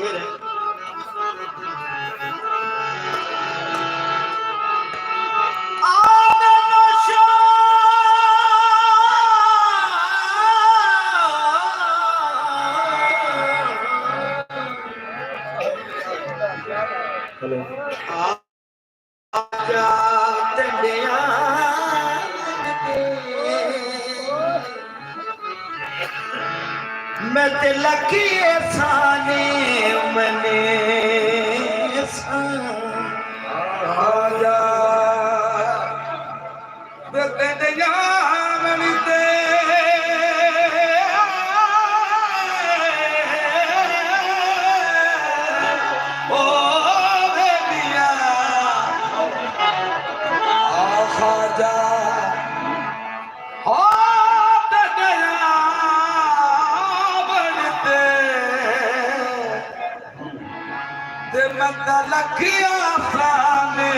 शेर है। हेलो आजा चंडिया मैं तिलक साने मने आजा चंडिया मनिते ओ बेबिया आजा लखिया सामने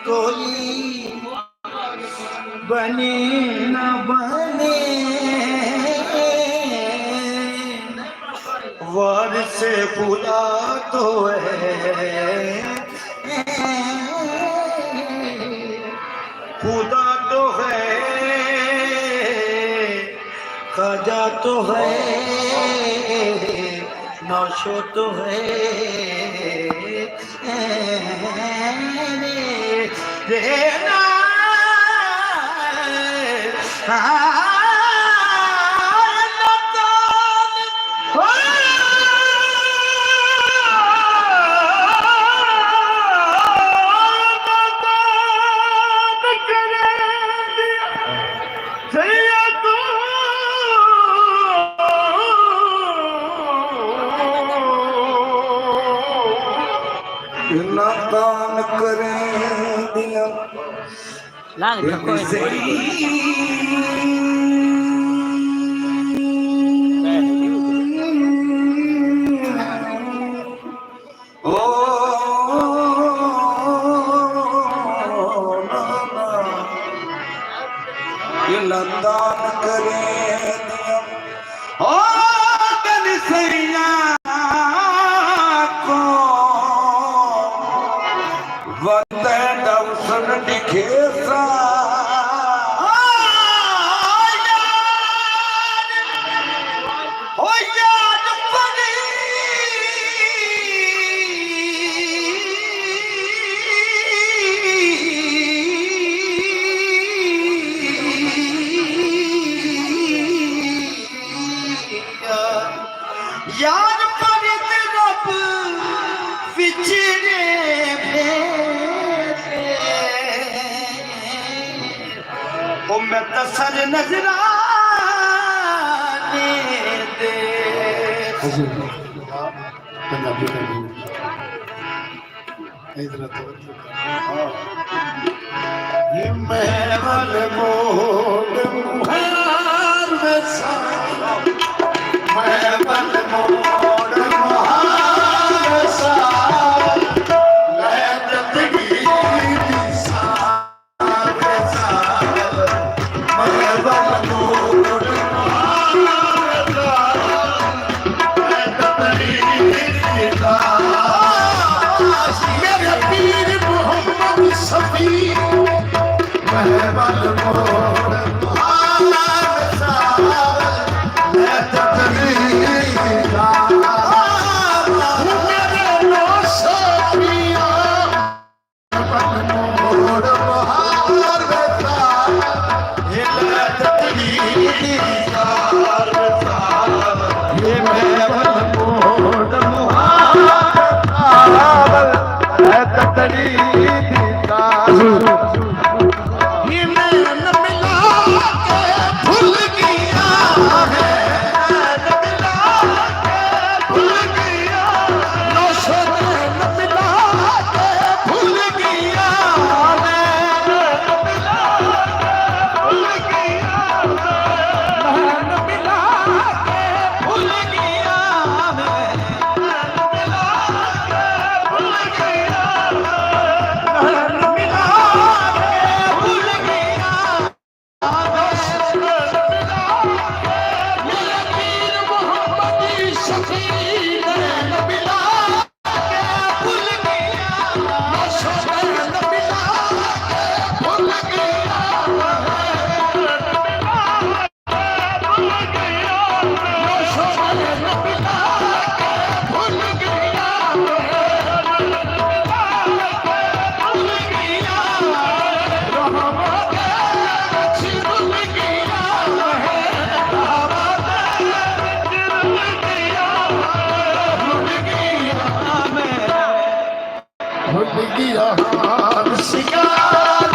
कोई बने न बने वर से खुदा तो है, खुदा तो है, खजा तो है, नशो तो है रे ना दान करें दिया लाग दान करें दिया ओ सैया वंदे दर्शन दिखे सा हो याद पड़ी याद पड़ी रब विचरे ओ मैं तसर नजराने दे पंजाबी का इधर तो ये महल मोड़ मुहार में सा महल मोड़ मुहार में सा लहरत की दिशा में सा महल मोड़ मुहार में सा लहरत की दिशा मेरे पीर मोहम्मद शफी महल मोड़ मुहार में सा लहरत की दिशा मेरे नौशफिया महल मोड़ मुहार में सा लहरत की दिशा ये महल मोड़ मुहार है ततड़ी दिशा ये मैं न मिला के भूल गया है न मिला के भूल गया नौशे न मिला के भूल गया है न मिला के भूल गया न मिला के भूल गया है न मिला के भूल गया न मिला के भूल गया मेरे पीर मोहम्मद शफी न मिला के भूल गया नौशे न मिला के भूल गया भूल गया नौशे न मिला के भूल गया भूल गया रहमत अच्छी भूल गया है रहमत अच्छी भूल गया मैं भूल गया शिकार